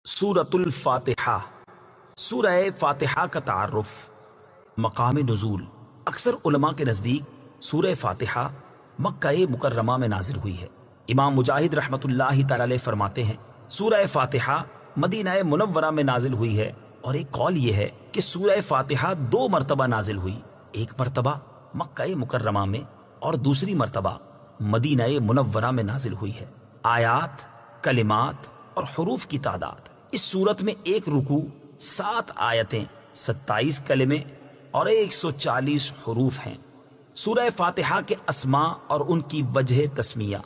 سورۃ الفاتحہ۔ سورہ فاتحہ کا تعارف، مقام نزول۔ اکثر علماء کے نزدیک سورہ فاتحہ مکہ مکرمہ میں نازل ہوئی ہے۔ امام مجاہد رحمۃ اللہ تعالی علیہ فرماتے ہیں سورہ فاتحہ مدینہ منورہ میں نازل ہوئی ہے، اور ایک قول یہ ہے کہ سورہ فاتحہ 2 مرتبہ نازل ہوئی، ایک مرتبہ مکہ مکرمہ میں اور دوسری مرتبہ مدینہ منورہ میں نازل ہوئی ہے۔ آیات، کلمات اور حروف کی تعداد، اس صورت میں ایک رکوع، 7 آیتیں، 27 کلمے اور 140 حروف ہیں۔ سورہ فاتحہ کے اسماء اور ان کی وجہ تسمیہ۔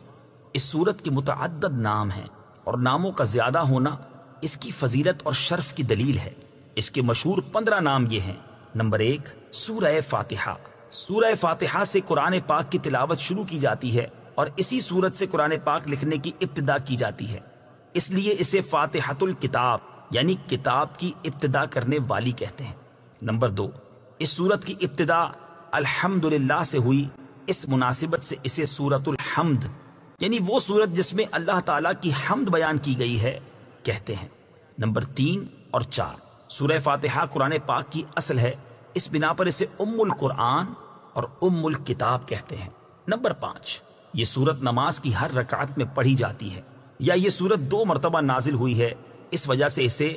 اس سورت کے متعدد نام ہیں، اور ناموں کا زیادہ ہونا اس کی فضیلت اور شرف کی دلیل ہے۔ اس کے مشہور 15 نام یہ ہیں۔ نمبر 1، سورہ فاتحہ۔ سورہ فاتحہ سے قرآن پاک کی تلاوت شروع کی جاتی ہے، اور اسی سورت سے قرآن پاک لکھنے کی ابتدا کی جاتی ہے، اس لیے اسے فاتحۃ الکتاب یعنی کتاب کی ابتدا کرنے والی کہتے ہیں۔ نمبر 2، اس سورت کی ابتدا الحمدللہ سے ہوئی، اس مناسبت سے اسے سورۃ الحمد یعنی وہ سورت جس میں اللہ تعالیٰ کی حمد بیان کی گئی ہے کہتے ہیں۔ نمبر 3 اور 4، سورہ فاتحہ قرآن پاک کی اصل ہے، اس بنا پر اسے ام القرآن اور ام الکتاب کہتے ہیں۔ نمبر 5، یہ سورت نماز کی ہر رکعت میں پڑھی جاتی ہے، یا یہ سورت 2 مرتبہ نازل ہوئی ہے، اس وجہ سے اسے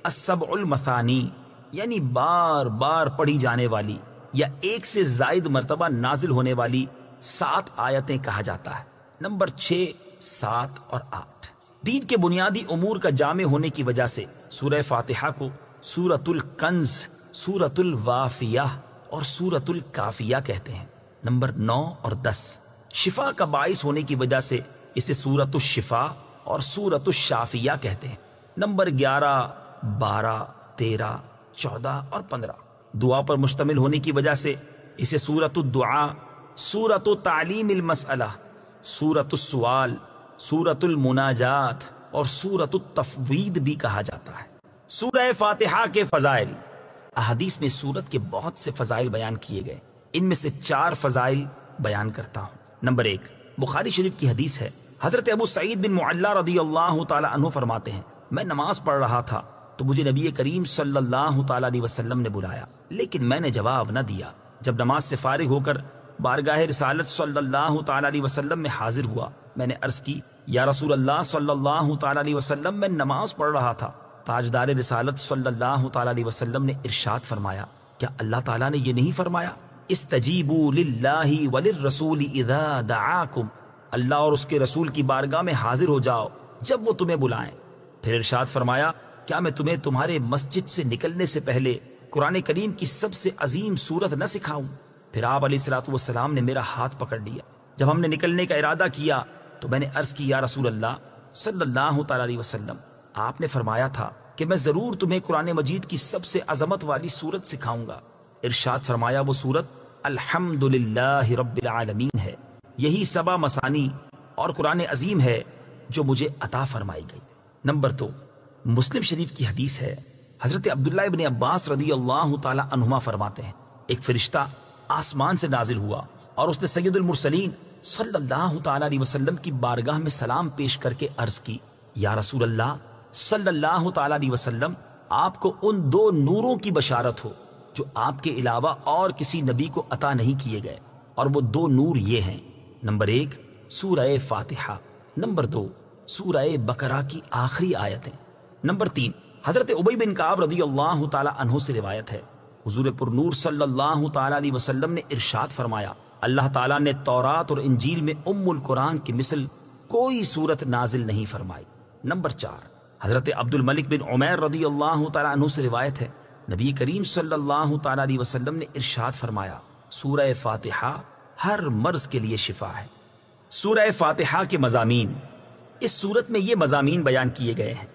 السبع المثانی یعنی بار بار پڑھی جانے والی یا ایک سے زائد مرتبہ نازل ہونے والی 7 آیتیں کہا جاتا ہے۔ نمبر 6، 7 اور 8، دین کے بنیادی امور کا جامع ہونے کی وجہ سے سورہ فاتحہ کو سورۃ الکنز، سورۃ الوافیہ اور سورۃ الکافیہ کہتے ہیں۔ نمبر 9 اور 10، شفا کا باعث ہونے کی وجہ سے اسے سورۃ الشفا اور سورۃ الشافیہ کہتے ہیں۔ نمبر 11، 12، 13، 14 اور 15، دعا پر مشتمل ہونے کی وجہ سے اسے سورۃ الدعاء، سورۃ تعلیم المسئلہ، سورۃ السوال، سورۃ المناجات اور سورۃ التفویض بھی کہا جاتا ہے۔ سورہ فاتحہ کے فضائل۔ احادیث میں سورت کے بہت سے فضائل بیان کیے گئے، ان میں سے 4 فضائل بیان کرتا ہوں۔ نمبر 1، بخاری شریف کی حدیث ہے، حضرت ابو سعید بن معلا رضی اللہ تعالی عنہ فرماتے ہیں، میں نماز پڑھ رہا تھا تو مجھے نبی کریم صلی اللہ تعالی علیہ وسلم نے بلایا، لیکن میں نے جواب نہ دیا۔ جب نماز سے فارغ ہو کر بارگاہ رسالت صلی اللہ تعالی علیہ وسلم میں حاضر ہوا، میں نے عرض کی، یا رسول اللہ صلی اللہ تعالی علیہ وسلم، میں نماز پڑھ رہا تھا۔ تاجدار رسالت صلی اللہ تعالی علیہ وسلم نے ارشاد فرمایا، کیا اللہ تعالیٰ نے یہ نہیں فرمایا، استجیبوا للہ وللرسول اذا دعاکم، اللہ اور اس کے رسول کی بارگاہ میں حاضر ہو جاؤ جب وہ تمہیں بلائیں۔ پھر ارشاد فرمایا، کیا میں تمہیں تمہارے مسجد سے نکلنے سے پہلے قرآن کریم کی سب سے عظیم سورت نہ سکھاؤں؟ پھر آپ علیہ الصلوۃ والسلام نے میرا ہاتھ پکڑ لیا۔ جب ہم نے نکلنے کا ارادہ کیا تو میں نے عرض کی، یا رسول اللہ صلی اللہ تعالی علیہ وسلم، آپ نے فرمایا تھا کہ میں ضرور تمہیں قرآن مجید کی سب سے عظمت والی سورت سکھاؤں گا۔ ارشاد فرمایا، وہ سورت الحمدللہ رب العالمین ہے، یہی 7 مثانی اور قرآن عظیم ہے جو مجھے عطا فرمائی گئی۔ نمبر 2، مسلم شریف کی حدیث ہے، حضرت عبداللہ ابن عباس رضی اللہ تعالی عنہما فرماتے ہیں، ایک فرشتہ آسمان سے نازل ہوا اور اس نے سید المرسلین صلی اللہ تعالی علیہ وسلم کی بارگاہ میں سلام پیش کر کے عرض کی، یا رسول اللہ صلی اللہ تعالی علیہ وسلم، آپ کو ان 2 نوروں کی بشارت ہو جو آپ کے علاوہ اور کسی نبی کو عطا نہیں کیے گئے، اور وہ 2 نور یہ ہیں، نمبر 1 سورہ فاتحہ، نمبر 2 سورہ بقرہ کی آخری آیتیں۔ نمبر 3، حضرت ابی بن کعب رضی اللہ تعالی عنہ سے روایت ہے، حضور پر نور صلی اللہ تعالی علیہ وسلم نے ارشاد فرمایا، اللہ تعالیٰ نے تورات اور انجیل میں ام القرآن کی مثل کوئی سورت نازل نہیں فرمائی۔ نمبر 4، حضرت عبد الملک بن عمیر رضی اللہ تعالی عنہ سے روایت ہے، نبی کریم صلی اللہ تعالی علیہ وسلم نے ارشاد فرمایا، سورہ فاتحہ ہر مرض کے لیے شفا ہے۔ سورہ فاتحہ کے مضامین۔ اس سورت میں یہ مضامین بیان کیے گئے ہیں۔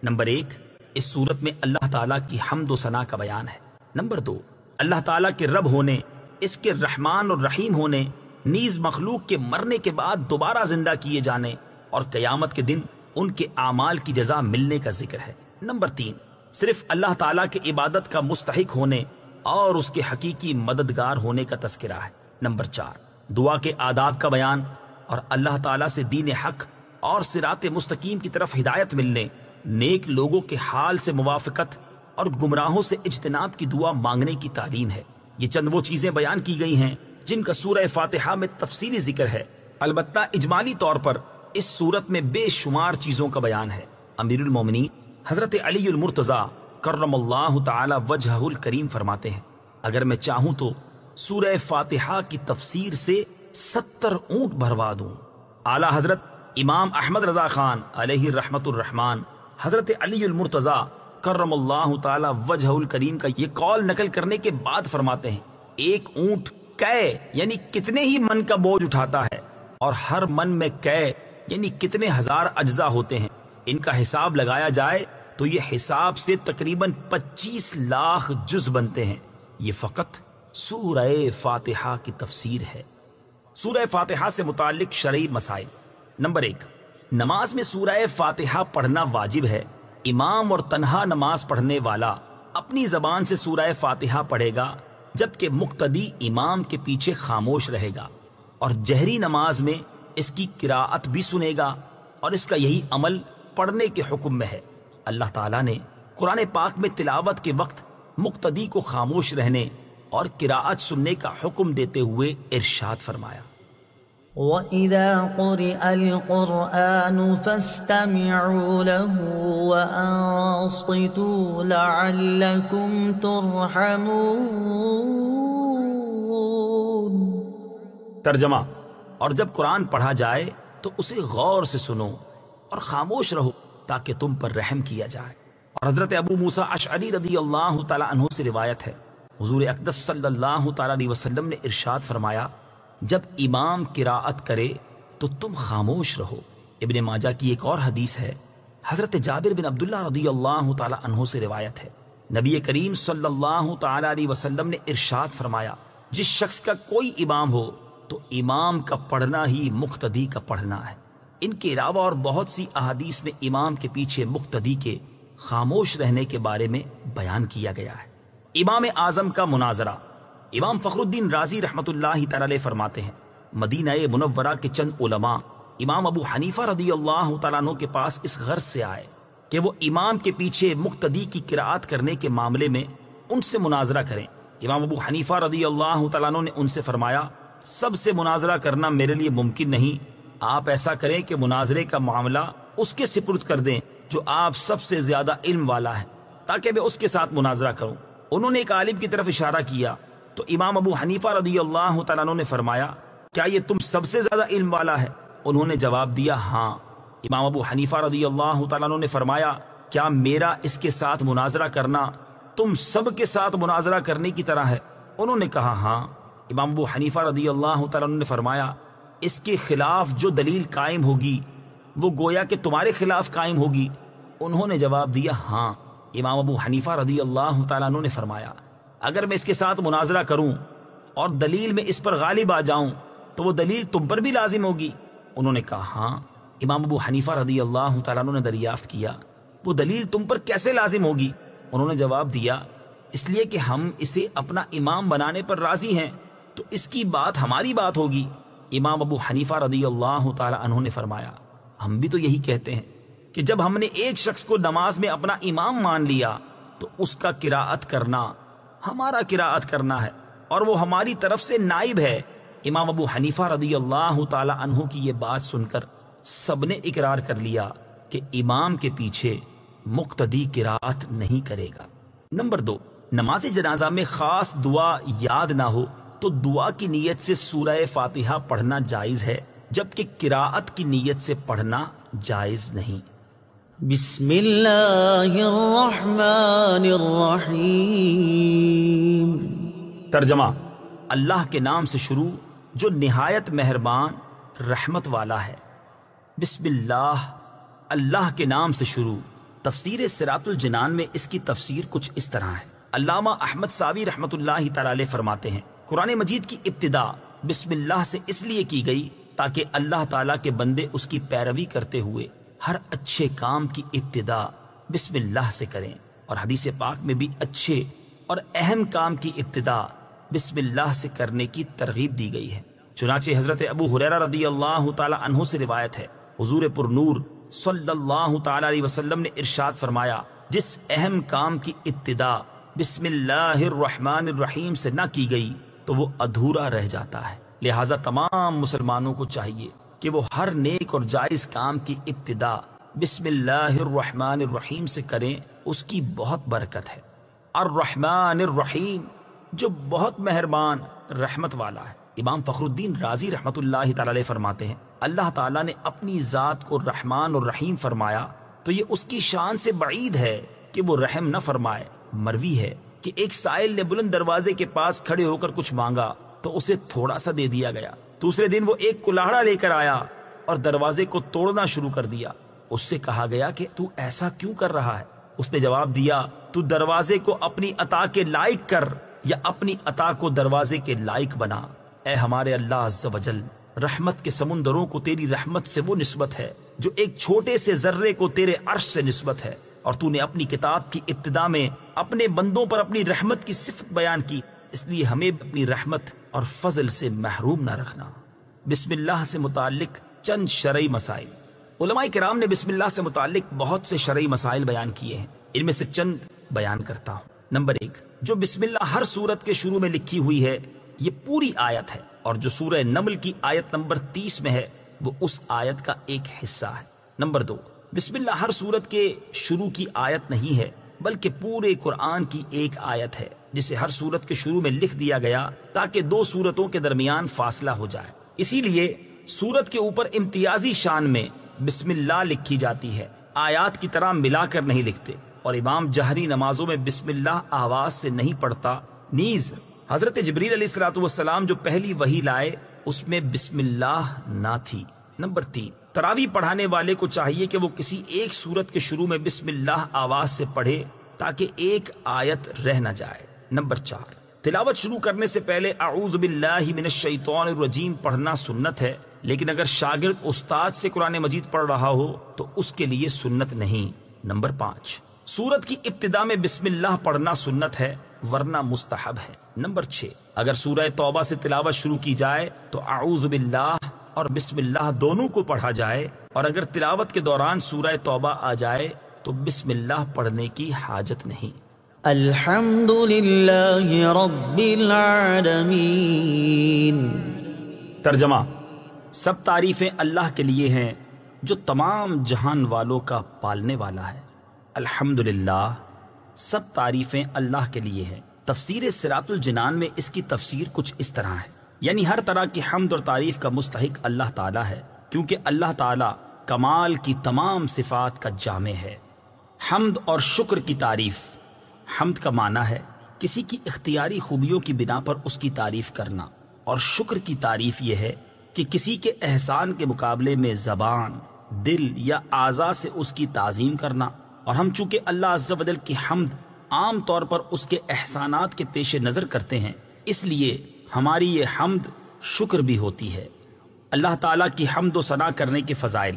نمبر 1، اس سورت میں اللہ تعالیٰ کی حمد و ثنا کا بیان ہے۔ نمبر 2، اللہ تعالیٰ کے رب ہونے، اس کے رحمان اور رحیم ہونے، نیز مخلوق کے مرنے کے بعد دوبارہ زندہ کیے جانے اور قیامت کے دن ان کے اعمال کی جزا ملنے کا ذکر ہے۔ نمبر 3، صرف اللہ تعالیٰ کے عبادت کا مستحق ہونے اور اس کے حقیقی مددگار ہونے کا تذکرہ ہے۔ نمبر 4، دعا کے آداب کا بیان اور اللہ تعالیٰ سے دین حق اور صراط مستقیم کی طرف ہدایت ملنے نیک لوگوں کے حال سے موافقت اور گمراہوں سے اجتناب کی دعا مانگنے کی تعلیم ہے۔ یہ چند وہ چیزیں بیان کی گئی ہیں جن کا سورہ فاتحہ میں تفصیلی ذکر ہے، البتہ اجمالی طور پر اس سورت میں بے شمار چیزوں کا بیان ہے۔ امیر المومنین حضرت علی المرتضیٰ کرم اللہ تعالی وجہہ الکریم فرماتے ہیں، اگر میں چاہوں تو سورہ فاتحہ کی تفسیر سے 70 اونٹ بھروا دوں۔ اعلیٰ حضرت امام احمد رضا خان علیہ رحمت الرحمان حضرت علی المرتضیٰ کرم اللہ تعالی وجہ الکریم کا یہ قول نقل کرنے کے بعد فرماتے ہیں، ایک اونٹ کئے یعنی کتنے ہی من کا بوجھ اٹھاتا ہے، اور ہر من میں کئے یعنی کتنے ہزار اجزا ہوتے ہیں، ان کا حساب لگایا جائے تو یہ حساب سے تقریباً 25 لاکھ جز بنتے ہیں۔ یہ فقط سورہ فاتحہ کی تفسیر ہے۔ سورہ فاتحہ سے متعلق شرعی مسائل۔ نمبر 1، نماز میں سورہ فاتحہ پڑھنا واجب ہے۔ امام اور تنہا نماز پڑھنے والا اپنی زبان سے سورہ فاتحہ پڑھے گا، جبکہ مقتدی امام کے پیچھے خاموش رہے گا، اور جہری نماز میں اس کی قراءت بھی سنے گا، اور اس کا یہی عمل پڑھنے کے حکم میں ہے۔ اللہ تعالیٰ نے قرآن پاک میں تلاوت کے وقت مقتدی کو خاموش رہنے اور قراءت سننے کا حکم دیتے ہوئے ارشاد فرمایا، وَإِذَا قُرِئَ الْقُرْآنُ فَاسْتَمِعُوا لَهُ وَأَنصِتُوا لَعَلَّكُمْ تُرْحَمُونَ۔ ترجمہ، اور جب قرآن پڑھا جائے تو اسے غور سے سنو اور خاموش رہو تاکہ تم پر رحم کیا جائے۔ اور حضرت ابو موسیٰ اشعری رضی اللہ تعالی عنہ سے روایت ہے، حضور اقدس صلی اللہ تعالی علیہ وسلم نے ارشاد فرمایا، جب امام قراءت کرے تو تم خاموش رہو۔ ابن ماجہ کی ایک اور حدیث ہے، حضرت جابر بن عبداللہ رضی اللہ تعالی عنہ سے روایت ہے، نبی کریم صلی اللہ تعالی علیہ وسلم نے ارشاد فرمایا، جس شخص کا کوئی امام ہو تو امام کا پڑھنا ہی مقتدی کا پڑھنا ہے۔ ان کے علاوہ اور بہت سی احادیث میں امام کے پیچھے مقتدی کے خاموش رہنے کے بارے میں بیان کیا گیا ہے۔ امام اعظم کا مناظرہ۔ امام فخر الدین رازی رحمت اللہ تعالی علیہ فرماتے ہیں، مدینہ منورہ کے چند علماء امام ابو حنیفہ رضی اللہ تعالیٰ عنہ کے پاس اس غرض سے آئے کہ وہ امام کے پیچھے مقتدی کی قراءت کرنے کے معاملے میں ان سے مناظرہ کریں۔ امام ابو حنیفہ رضی اللہ تعالیٰ عنہ نے ان سے فرمایا، سب سے مناظرہ کرنا میرے لیے ممکن نہیں، آپ ایسا کریں کہ مناظرے کا معاملہ اس کے سپرد کر دیں جو آپ سب سے زیادہ علم والا ہے، تاکہ میں اس کے ساتھ مناظرہ کروں۔ انہوں نے ایک عالم کی طرف اشارہ کیا تو امام ابو حنیفہ رضی اللہ تعالیٰ عنہ نے فرمایا، کیا یہ تم سب سے زیادہ علم والا ہے؟ انہوں نے جواب دیا، ہاں۔ امام ابو حنیفہ رضی اللہ تعالیٰ عنہ نے فرمایا، کیا میرا اس کے ساتھ مناظرہ کرنا تم سب کے ساتھ مناظرہ کرنے کی طرح ہے؟ انہوں نے کہا، ہاں۔ امام ابو حنیفہ رضی اللہ تعالیٰ عنہ نے فرمایا، اس کے خلاف جو دلیل قائم ہوگی وہ گویا کہ تمہارے خلاف قائم ہوگی۔ انہوں نے جواب دیا، ہاں۔ امام ابو حنیفہ رضی اللہ تعالیٰ عنہ نے فرمایا، اگر میں اس کے ساتھ مناظرہ کروں اور دلیل میں اس پر غالب آ جاؤں تو وہ دلیل تم پر بھی لازم ہوگی؟ انہوں نے کہا، ہاں۔ امام ابو حنیفہ رضی اللہ تعالیٰ عنہ نے دریافت کیا، وہ دلیل تم پر کیسے لازم ہوگی؟ انہوں نے جواب دیا، اس لیے کہ ہم اسے اپنا امام بنانے پر راضی ہیں تو اس کی بات ہماری بات ہوگی۔ امام ابو حنیفہ رضی اللہ تعالیٰ عنہ نے فرمایا، ہم بھی تو یہی کہتے ہیں کہ جب ہم نے ایک شخص کو نماز میں اپنا امام مان لیا تو اس کا قراءت کرنا ہمارا قراءت کرنا ہے اور وہ ہماری طرف سے نائب ہے۔ امام ابو حنیفہ رضی اللہ تعالی عنہ کی یہ بات سن کر سب نے اقرار کر لیا کہ امام کے پیچھے مقتدی قراءت نہیں کرے گا۔ نمبر 2، نماز جنازہ میں خاص دعا یاد نہ ہو تو دعا کی نیت سے سورہ فاتحہ پڑھنا جائز ہے، جبکہ قراءت کی نیت سے پڑھنا جائز نہیں۔ بسم اللہ الرحمن الرحیم۔ ترجمہ، اللہ کے نام سے شروع جو نہایت مہربان رحمت والا ہے۔ بسم اللہ، اللہ کے نام سے شروع۔ تفسیر صراط الجنان میں اس کی تفسیر کچھ اس طرح ہے۔ علامہ احمد ساوی رحمت اللہ تعالی علیہ فرماتے ہیں، قرآن مجید کی ابتدا بسم اللہ سے اس لیے کی گئی تاکہ اللہ تعالیٰ کے بندے اس کی پیروی کرتے ہوئے ہر اچھے کام کی ابتدا بسم اللہ سے کریں، اور حدیث پاک میں بھی اچھے اور اہم کام کی ابتدا بسم اللہ سے کرنے کی ترغیب دی گئی ہے۔ چنانچہ حضرت ابو ہریرہ رضی اللہ تعالی عنہ سے روایت ہے، حضور پر نور صلی اللہ تعالی علیہ وسلم نے ارشاد فرمایا، جس اہم کام کی ابتدا بسم اللہ الرحمن الرحیم سے نہ کی گئی تو وہ ادھورا رہ جاتا ہے۔ لہٰذا تمام مسلمانوں کو چاہیے کہ وہ ہر نیک اور جائز کام کی ابتدا بسم اللہ الرحمن الرحیم سے کریں، اس کی بہت برکت ہے۔ الرحمن الرحیم، جو بہت مہربان رحمت والا ہے۔ امام فخر الدین رازی رحمت اللہ تعالی علیہ فرماتے ہیں، اللہ تعالیٰ نے اپنی ذات کو رحمان اور رحیم فرمایا تو یہ اس کی شان سے بعید ہے کہ وہ رحم نہ فرمائے۔ مروی ہے کہ ایک سائل نے بلند دروازے کے پاس کھڑے ہو کر کچھ مانگا تو اسے تھوڑا سا دے دیا گیا۔ دوسرے دن وہ ایک کلاڑا لے کر آیا اور دروازے کو توڑنا شروع کر دیا۔ اس سے کہا گیا کہ تو ایسا کیوں کر رہا ہے؟ اس نے جواب دیا، تو دروازے کو اپنی عطا کے لائق کر یا اپنی عطا کو دروازے کے لائق بنا۔ اے ہمارے اللہ عز و جل، رحمت کے سمندروں کو تیری رحمت سے وہ نسبت ہے جو ایک چھوٹے سے ذرے کو تیرے عرش سے نسبت ہے، اور تو نے اپنی کتاب کی ابتدا میں اپنے بندوں پر اپنی رحمت کی صفت بیان کی، اس لیے ہمیں اپنی رحمت اور فضل سے محروم نہ رکھنا۔ بسم اللہ سے متعلق چند شرعی مسائل۔ علماء کرام نے بسم اللہ سے متعلق بہت سے شرعی مسائل بیان کیے ہیں، ان میں سے چند بیان کرتا ہوں۔ نمبر 1، جو بسم اللہ ہر سورت کے شروع میں لکھی ہوئی ہے یہ پوری آیت ہے، اور جو سورہ نمل کی آیت نمبر 30 میں ہے وہ اس آیت کا ایک حصہ ہے۔ نمبر 2، بسم اللہ ہر سورت کے شروع کی آیت نہیں ہے بلکہ پورے قرآن کی ایک آیت ہے، جسے ہر سورت کے شروع میں لکھ دیا گیا تاکہ دو سورتوں کے درمیان فاصلہ ہو جائے۔ اسی لیے سورت کے اوپر امتیازی شان میں بسم اللہ لکھی جاتی ہے، آیات کی طرح ملا کر نہیں لکھتے، اور امام جہری نمازوں میں بسم اللہ آواز سے نہیں پڑھتا۔ نیز حضرت جبریل علیہ السلام جو پہلی وحی لائے اس میں بسم اللہ نہ تھی۔ نمبر 3، تراویح پڑھانے والے کو چاہیے کہ وہ کسی ایک سورت کے شروع میں بسم اللہ آواز سے پڑھے تاکہ ایک آیت رہ نہ جائے۔ نمبر 4، تلاوت شروع کرنے سے پہلے اعوذ باللہ من الشیطان الرجیم پڑھنا سنت ہے، لیکن اگر شاگرد استاد سے قرآن مجید پڑھ رہا ہو تو اس کے لیے سنت نہیں۔ نمبر 5، سورت کی ابتدا میں بسم اللہ پڑھنا سنت ہے ورنہ مستحب ہے۔ نمبر 6، اگر سورہ توبہ سے تلاوت شروع کی جائے تو اعوذ باللہ اور بسم اللہ دونوں کو پڑھا جائے، اور اگر تلاوت کے دوران سورہ توبہ آ جائے تو بسم اللہ پڑھنے کی حاجت نہیں۔ الحمد للہ رب العالمین۔ ترجمہ، سب تعریفیں اللہ کے لیے ہیں جو تمام جہان والوں کا پالنے والا ہے۔ الحمدللہ، سب تعریفیں اللہ کے لیے ہیں۔ تفسیر صراط الجنان میں اس کی تفسیر کچھ اس طرح ہے، یعنی ہر طرح کی حمد اور تعریف کا مستحق اللہ تعالیٰ ہے، کیونکہ اللہ تعالیٰ کمال کی تمام صفات کا جامع ہے۔ حمد اور شکر کی تعریف۔ حمد کا معنی ہے کسی کی اختیاری خوبیوں کی بنا پر اس کی تعریف کرنا، اور شکر کی تعریف یہ ہے کہ کسی کے احسان کے مقابلے میں زبان، دل یا اعضاء سے اس کی تعظیم کرنا۔ اور ہم چونکہ اللہ عز و جل کی حمد عام طور پر اس کے احسانات کے پیش نظر کرتے ہیں، اس لیے ہماری یہ حمد شکر بھی ہوتی ہے۔ اللہ تعالیٰ کی حمد و ثنا کرنے کے فضائل۔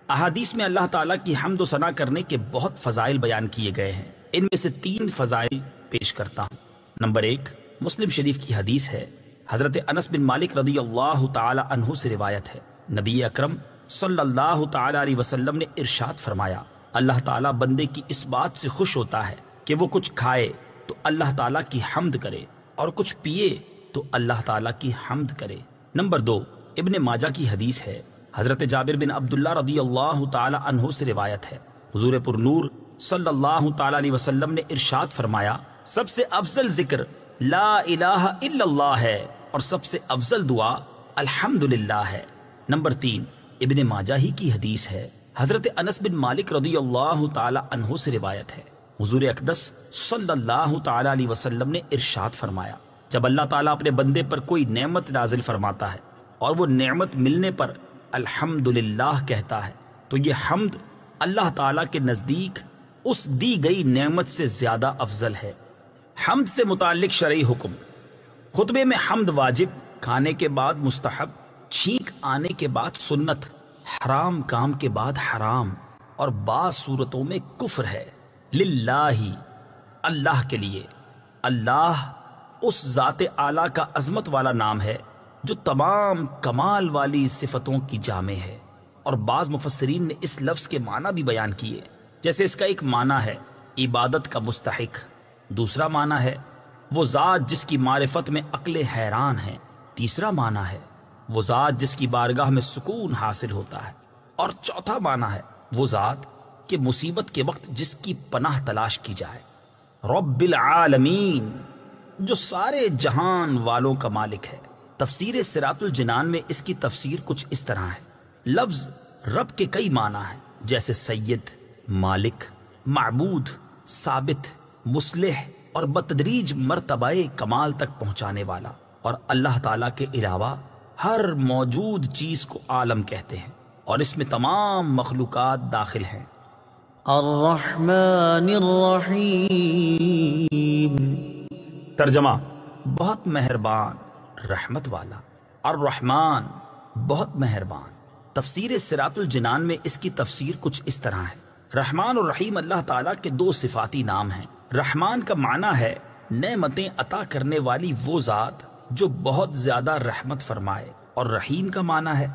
احادیث میں اللہ تعالیٰ کی حمد و ثنا کرنے کے بہت فضائل بیان کیے گئے ہیں، ان میں سے 3 فضائل پیش کرتا ہوں۔ نمبر 1، مسلم شریف کی حدیث ہے، حضرت انس بن مالک رضی اللہ تعالی عنہ سے روایت ہے، نبی اکرم صلی اللہ تعالی علیہ وسلم نے ارشاد فرمایا، اللہ تعالیٰ بندے کی اس بات سے خوش ہوتا ہے کہ وہ کچھ کھائے تو اللہ تعالیٰ کی حمد کرے، اور کچھ پیے تو اللہ تعالیٰ کی حمد کرے۔ نمبر 2، ابن ماجہ کی حدیث ہے، حضرت جابر بن عبداللہ رضی اللہ تعالی عنہ سے روایت ہے، حضور پر نور صلی اللہ تعالی علیہ وسلم نے ارشاد فرمایا، سب سے افضل ذکر لا الہ الا اللہ ہے، اور سب سے افضل دعا الحمدللہ ہے۔ نمبر 3، ابن ماجہ ہی کی حدیث ہے، حضرت انس بن مالک رضی اللہ تعالی عنہ سے روایت ہے، حضور اقدس صلی اللہ تعالی علیہ وسلم نے ارشاد فرمایا، جب اللہ تعالیٰ اپنے بندے پر کوئی نعمت نازل فرماتا ہے اور وہ نعمت ملنے پر الحمدللہ کہتا ہے تو یہ حمد اللہ تعالیٰ کے نزدیک اس دی گئی نعمت سے زیادہ افضل ہے۔ حمد سے متعلق شرعی حکم۔ خطبے میں حمد واجب، کھانے کے بعد مستحب، چھینک آنے کے بعد سنت، حرام کام کے بعد حرام، اور بعض صورتوں میں کفر ہے۔ للہ، اللہ کے لیے۔ اللہ اس ذات اعلیٰ کا عظمت والا نام ہے جو تمام کمال والی صفتوں کی جامع ہے۔ اور بعض مفسرین نے اس لفظ کے معنی بھی بیان کیے، جیسے اس کا ایک معنی ہے عبادت کا مستحق، دوسرا معنی ہے وہ ذات جس کی معرفت میں عقلیں حیران ہیں، تیسرا معنی ہے وہ ذات جس کی بارگاہ میں سکون حاصل ہوتا ہے، اور چوتھا معنی ہے وہ ذات کہ مصیبت کے وقت جس کی پناہ تلاش کی جائے۔ رب العالمین، جو سارے جہان والوں کا مالک ہے۔ تفسیر صراط الجنان میں اس کی تفسیر کچھ اس طرح ہے، لفظ رب کے کئی معنی ہیں، جیسے سید، مالک، معبود، ثابت، مصلح اور بتدریج مرتبہ کمال تک پہنچانے والا، اور اللہ تعالیٰ کے علاوہ ہر موجود چیز کو عالم کہتے ہیں، اور اس میں تمام مخلوقات داخل ہیں۔ الرحمن الرحیم۔ ترجمہ: بہت مہربان، رحمت والا۔ الرحمن، بہت مہربان۔ تفسیر صراط الجنان میں اس کی تفسیر کچھ اس طرح ہے، رحمان اور رحیم اللہ تعالیٰ کے دو صفاتی نام ہیں۔ رحمان کا معنی ہے نعمتیں عطا کرنے والی وہ ذات جو بہت زیادہ رحمت فرمائے، اور رحیم کا معنی ہے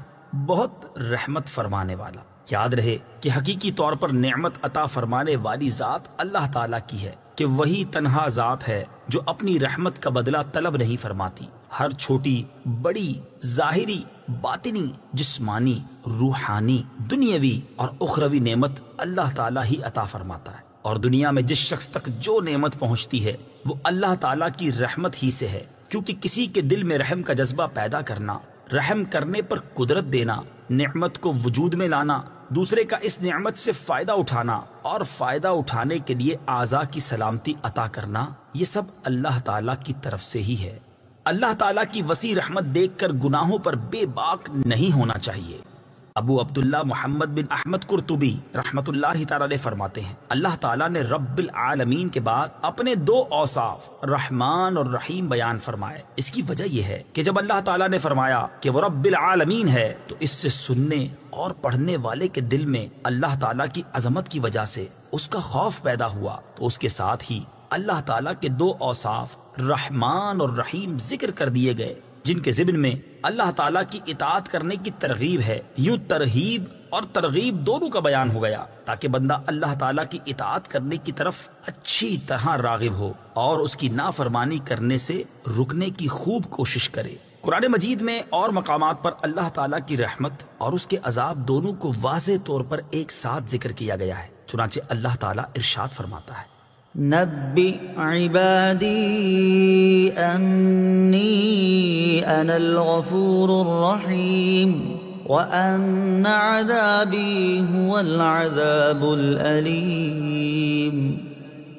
بہت رحمت فرمانے والا۔ یاد رہے کہ حقیقی طور پر نعمت عطا فرمانے والی ذات اللہ تعالیٰ کی ہے، کہ وہی تنہا ذات ہے جو اپنی رحمت کا بدلہ طلب نہیں فرماتی۔ ہر چھوٹی بڑی، ظاہری، باطنی، جسمانی، روحانی، دنیاوی اور اخروی نعمت اللہ تعالیٰ ہی عطا فرماتا ہے، اور دنیا میں جس شخص تک جو نعمت پہنچتی ہے وہ اللہ تعالیٰ کی رحمت ہی سے ہے، کیونکہ کسی کے دل میں رحم کا جذبہ پیدا کرنا، رحم کرنے پر قدرت دینا، نعمت کو وجود میں لانا، دوسرے کا اس نعمت سے فائدہ اٹھانا اور فائدہ اٹھانے کے لیے اعضاء کی سلامتی عطا کرنا، یہ سب اللہ تعالیٰ کی طرف سے ہی ہے۔ اللہ تعالیٰ کی وسیع رحمت دیکھ کر گناہوں پر بے باک نہیں ہونا چاہیے۔ ابو عبداللہ محمد بن احمد قرطبی رحمت اللہ تعالی علیہ فرماتے ہیں، اللہ تعالیٰ نے رب العالمین کے بعد اپنے دو اوصاف رحمان اور رحیم بیان فرمائے۔ اس کی وجہ یہ ہے کہ جب اللہ تعالیٰ نے فرمایا کہ وہ رب العالمین ہے، تو اس سے سننے اور پڑھنے والے کے دل میں اللہ تعالیٰ کی عظمت کی وجہ سے اس کا خوف پیدا ہوا، تو اس کے ساتھ ہی اللہ تعالیٰ کے دو اوصاف رحمان اور رحیم ذکر کر دیے گئے، جن کے ضمن میں اللہ تعالیٰ کی اطاعت کرنے کی ترغیب ہے۔ یوں ترہیب اور ترغیب دونوں کا بیان ہو گیا، تاکہ بندہ اللہ تعالیٰ کی اطاعت کرنے کی طرف اچھی طرح راغب ہو اور اس کی نافرمانی کرنے سے رکنے کی خوب کوشش کرے۔ قرآن مجید میں اور مقامات پر اللہ تعالیٰ کی رحمت اور اس کے عذاب دونوں کو واضح طور پر ایک ساتھ ذکر کیا گیا ہے۔ چنانچہ اللہ تعالیٰ ارشاد فرماتا ہے، نبئ عبادی انی انا الغفور الرحیم وان عذابی هو العذاب الالیم۔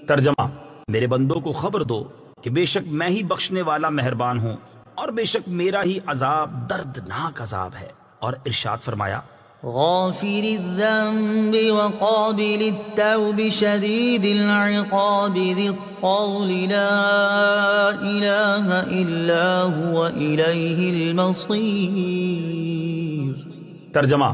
ترجمہ: میرے بندوں کو خبر دو کہ بے شک میں ہی بخشنے والا مہربان ہوں، اور بے شک میرا ہی عذاب دردناک عذاب ہے۔ اور ارشاد فرمایا، غافر الذنب وقابل التوب شدید العقاب ذی الطول لا الہ الا هو الیہ المصیر۔ ترجمہ: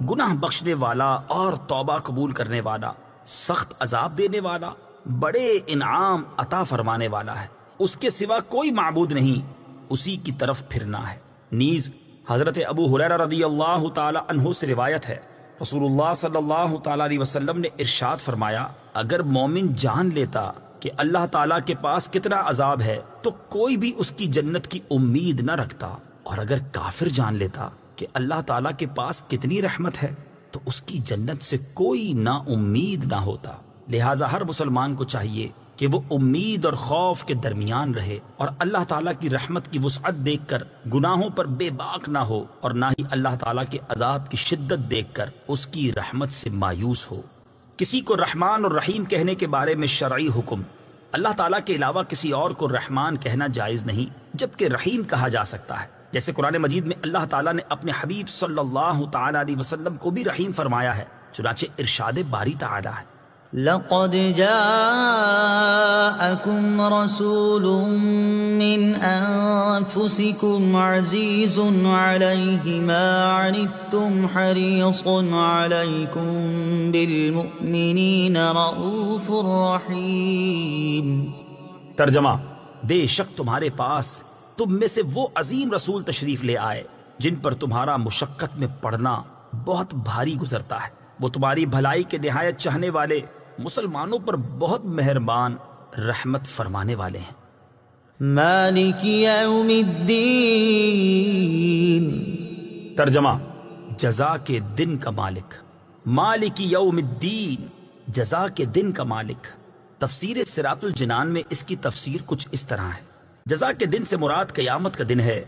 گناہ بخشنے والا اور توبہ قبول کرنے والا، سخت عذاب دینے والا، بڑے انعام عطا فرمانے والا ہے، اس کے سوا کوئی معبود نہیں، اسی کی طرف پھرنا ہے۔ نیز حضرت ابو ہریرہ رضی اللہ تعالی عنہ سے روایت ہے، رسول اللہ صلی اللہ تعالی علیہ وسلم نے ارشاد فرمایا، اگر مومن جان لیتا کہ اللہ تعالیٰ کے پاس کتنا عذاب ہے تو کوئی بھی اس کی جنت کی امید نہ رکھتا، اور اگر کافر جان لیتا کہ اللہ تعالیٰ کے پاس کتنی رحمت ہے تو اس کی جنت سے کوئی نا امید نہ ہوتا۔ لہٰذا ہر مسلمان کو چاہیے کہ وہ امید اور خوف کے درمیان رہے، اور اللہ تعالیٰ کی رحمت کی وسعت دیکھ کر گناہوں پر بے باک نہ ہو، اور نہ ہی اللہ تعالیٰ کے عذاب کی شدت دیکھ کر اس کی رحمت سے مایوس ہو۔ کسی کو رحمان اور رحیم کہنے کے بارے میں شرعی حکم، اللہ تعالیٰ کے علاوہ کسی اور کو رحمان کہنا جائز نہیں، جبکہ رحیم کہا جا سکتا ہے، جیسے قرآن مجید میں اللہ تعالیٰ نے اپنے حبیب صلی اللہ تعالیٰ علیہ وسلم کو بھی رحیم فرمایا ہے۔ چنانچہ ارشاد باری تعالیٰ ہے، لقد جاءكم رسول من أنفسكم عزيز عليه ما عنتم حريص عليكم بالمؤمنين رؤوف رحيم۔ ترجمہ: بے شک تمہارے پاس تم میں سے وہ عظیم رسول تشریف لے آئے جن پر تمہارا مشقت میں پڑنا بہت بھاری گزرتا ہے۔ وہ تمہاری بھلائی کے نہایت چاہنے والے مسلمانوں پر بہت مہربان رحمت فرمانے والے ہیں۔ مالک یوم الدین، ترجمہ جزا کے دن کا مالک۔ مالک یوم الدین، جزا کے دن کا مالک۔ تفسیر صراط الجنان میں اس کی تفسیر کچھ اس طرح ہے: جزا کے دن سے مراد قیامت کا دن ہے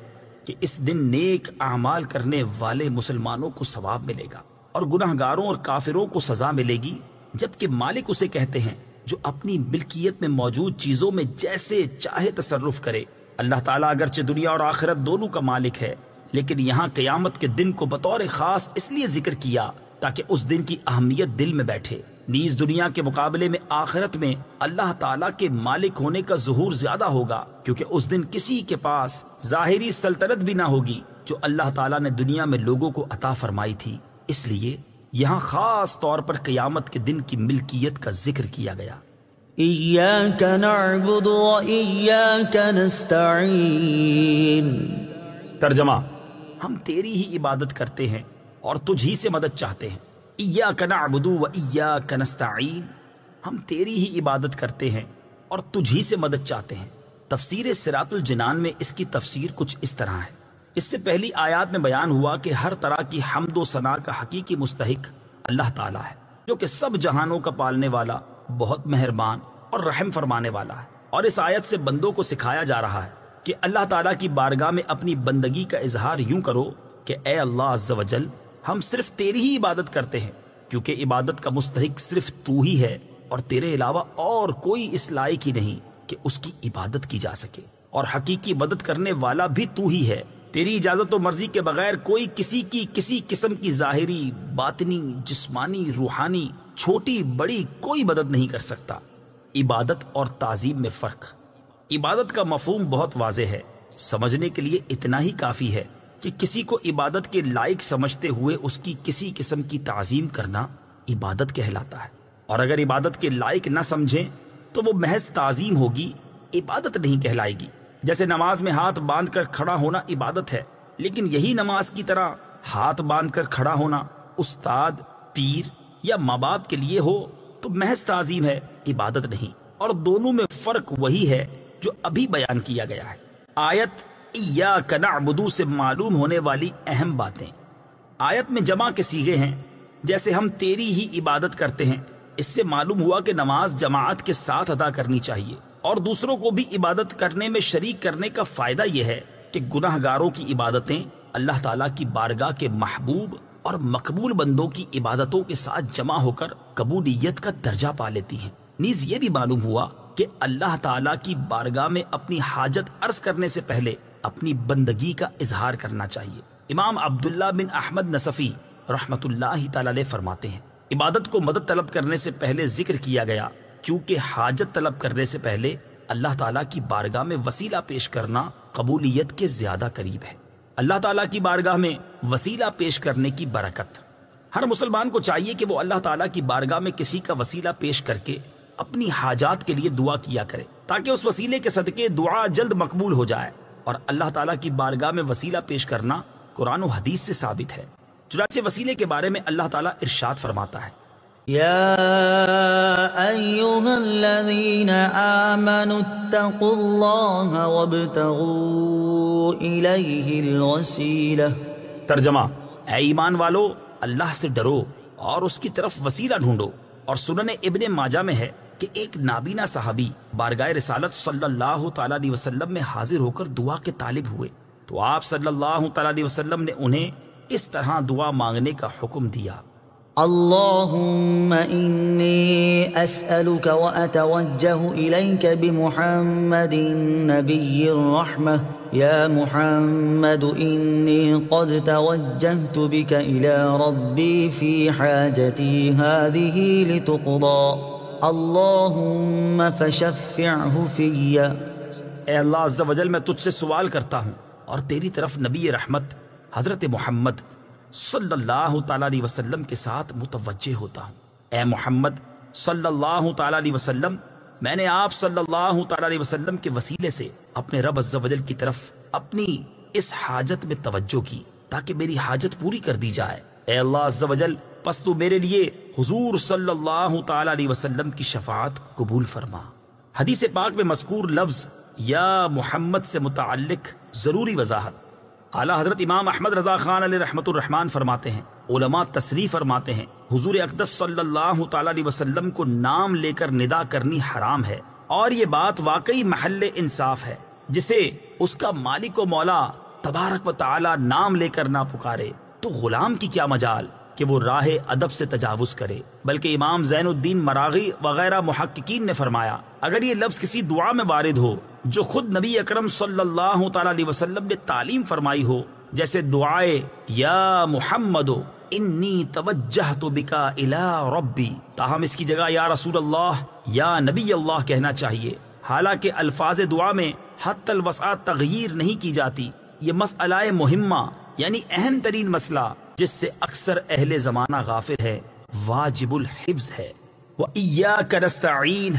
کہ اس دن نیک اعمال کرنے والے مسلمانوں کو ثواب ملے گا اور گناہ گاروں اور کافروں کو سزا ملے گی، جبکہ مالک اسے کہتے ہیں جو اپنی ملکیت میں موجود چیزوں میں جیسے چاہے تصرف کرے۔ اللہ تعالیٰ اگرچہ دنیا اور آخرت دونوں کا مالک ہے، لیکن یہاں قیامت کے دن کو بطور خاص اس لیے ذکر کیا تاکہ اس دن کی اہمیت دل میں بیٹھے۔ نیز دنیا کے مقابلے میں آخرت میں اللہ تعالیٰ کے مالک ہونے کا ظہور زیادہ ہوگا، کیونکہ اس دن کسی کے پاس ظاہری سلطنت بھی نہ ہوگی جو اللہ تعالیٰ نے دنیا میں لوگوں کو عطا فرمائی تھی۔ اس لیے یہاں خاص طور پر قیامت کے دن کی ملکیت کا ذکر کیا گیا۔ ایاک نعبد و ایاک نستعین، ترجمہ ہم تیری ہی عبادت کرتے ہیں اور تجھ ہی سے مدد چاہتے ہیں۔ ایاک نعبد و ایاک نستعین، ہم تیری ہی عبادت کرتے ہیں اور تجھ ہی سے مدد چاہتے ہیں۔ تفسیر صراط الجنان میں اس کی تفسیر کچھ اس طرح ہے: اس سے پہلی آیات میں بیان ہوا کہ ہر طرح کی حمد و ثنا کا حقیقی مستحق اللہ تعالیٰ ہے، جو کہ سب جہانوں کا پالنے والا، بہت مہربان اور رحم فرمانے والا ہے۔ اور اس آیت سے بندوں کو سکھایا جا رہا ہے کہ اللہ تعالیٰ کی بارگاہ میں اپنی بندگی کا اظہار یوں کرو کہ اے اللہ عز و جل، ہم صرف تیری ہی عبادت کرتے ہیں، کیونکہ عبادت کا مستحق صرف تو ہی ہے اور تیرے علاوہ اور کوئی اس لائق ہی نہیں کہ اس کی عبادت کی جا سکے، اور حقیقی مدد کرنے والا بھی تو ہی ہے۔ تیری اجازت و مرضی کے بغیر کوئی کسی کی کسی قسم کی ظاہری، باطنی، جسمانی، روحانی، چھوٹی بڑی کوئی مدد نہیں کر سکتا۔ عبادت اور تعظیم میں فرق۔ عبادت کا مفہوم بہت واضح ہے، سمجھنے کے لیے اتنا ہی کافی ہے کہ کسی کو عبادت کے لائق سمجھتے ہوئے اس کی کسی قسم کی تعظیم کرنا عبادت کہلاتا ہے، اور اگر عبادت کے لائق نہ سمجھیں تو وہ محض تعظیم ہوگی، عبادت نہیں کہلائے گی۔ جیسے نماز میں ہاتھ باندھ کر کھڑا ہونا عبادت ہے، لیکن یہی نماز کی طرح ہاتھ باندھ کر کھڑا ہونا استاد، پیر یا ماں باپ کے لیے ہو تو محض تعظیم ہے، عبادت نہیں۔ اور دونوں میں فرق وہی ہے جو ابھی بیان کیا گیا ہے۔ آیت ایاک نعبد سے معلوم ہونے والی اہم باتیں۔ آیت میں جمع کے صیغے ہیں، جیسے ہم تیری ہی عبادت کرتے ہیں، اس سے معلوم ہوا کہ نماز جماعت کے ساتھ ادا کرنی چاہیے، اور دوسروں کو بھی عبادت کرنے میں شریک کرنے کا فائدہ یہ ہے کہ گناہ گاروں کی عبادتیں اللہ تعالیٰ کی بارگاہ کے محبوب اور مقبول بندوں کی عبادتوں کے ساتھ جمع ہو کر قبولیت کا درجہ پا لیتی ہیں۔ نیز یہ بھی معلوم ہوا کہ اللہ تعالیٰ کی بارگاہ میں اپنی حاجت عرض کرنے سے پہلے اپنی بندگی کا اظہار کرنا چاہیے۔ امام عبداللہ بن احمد نصفی رحمت اللہ تعالی علیہ فرماتے ہیں، عبادت کو مدد طلب کرنے سے پہلے ذکر کیا گیا کیونکہ حاجت طلب کرنے سے پہلے اللہ تعالیٰ کی بارگاہ میں وسیلہ پیش کرنا قبولیت کے زیادہ قریب ہے۔ اللہ تعالیٰ کی بارگاہ میں وسیلہ پیش کرنے کی برکت۔ ہر مسلمان کو چاہیے کہ وہ اللہ تعالیٰ کی بارگاہ میں کسی کا وسیلہ پیش کر کے اپنی حاجات کے لیے دعا کیا کرے، تاکہ اس وسیلے کے صدقے دعا جلد مقبول ہو جائے۔ اور اللہ تعالیٰ کی بارگاہ میں وسیلہ پیش کرنا قرآن و حدیث سے ثابت ہے۔ چنانچہ وسیلے کے بارے میں اللہ تعالیٰ ارشاد فرماتا ہے، يا أيها الذين آمنوا اتقوا الله وابتغوا إليه الوسيلة۔ ترجمہ اے ایمان والو، اللہ سے ڈرو اور اس کی طرف وسیلہ ڈھونڈو۔ اور سنن ابن ماجہ میں ہے کہ ایک نابینا صحابی بارگاہ رسالت صلی اللہ تعالیٰ علیہ وسلم میں حاضر ہو کر دعا کے طالب ہوئے، تو آپ صلی اللہ تعالیٰ علیہ وسلم نے انہیں اس طرح دعا مانگنے کا حکم دیا، اللهم إني أسألك وأتوجه إليك بمحمد نبي الرحمة يا محمد إني قد توجهت بك إلى ربي في حاجتي هذه لتقضى اللهم فشفعه في۔ اے اللہ عز و جل، میں تجھ سے سوال کرتا ہوں اور تیری طرف نبی رحمت حضرت محمد صلی اللہ تعالیٰ علیہ وسلم کے ساتھ متوجہ ہوتا ہوں۔ اے محمد صلی اللہ تعالیٰ علیہ وسلم، میں نے آپ صلی اللہ تعالیٰ علیہ وسلم کے وسیلے سے اپنے رب عز و جل کی طرف اپنی اس حاجت میں توجہ کی تاکہ میری حاجت پوری کر دی جائے۔ اے اللہ عز و جل پس تو میرے لیے حضور صلی اللہ تعالی علیہ وسلم کی شفاعت قبول فرما۔ حدیث پاک میں مذکور لفظ یا محمد سے متعلق ضروری وضاحت۔ اعلیٰ حضرت امام احمد رضا خان علیہ رحمۃ الرحمان فرماتے ہیں، علماء تصریح فرماتے ہیں حضور اقدس صلی اللہ تعالی علیہ وسلم کو نام لے کر ندا کرنی حرام ہے، اور یہ بات واقعی محل انصاف ہے۔ جسے اس کا مالک و مولا تبارک و تعالی نام لے کر نہ پکارے تو غلام کی کیا مجال کہ وہ راہ ادب سے تجاوز کرے۔ بلکہ امام زین الدین مراغی وغیرہ محققین نے فرمایا اگر یہ لفظ کسی دعا میں وارد ہو جو خود نبی اکرم صلی اللہ تعالی علیہ وسلم نے تعلیم فرمائی ہو، جیسے دعائے یا محمد انی توجہت بکا الی ربی، تاہم اس کی جگہ یا رسول اللہ یا نبی اللہ کہنا چاہیے۔ حالانکہ الفاظ دعا میں حتی الوسع تغییر نہیں کی جاتی۔ یہ مسئلہ مہمہ یعنی اہم ترین مسئلہ جس سے اکثر اہل زمانہ غافل ہے، واجب الحفظ ہے۔ وَإِيَّاكَ نَسْتَعِينُ،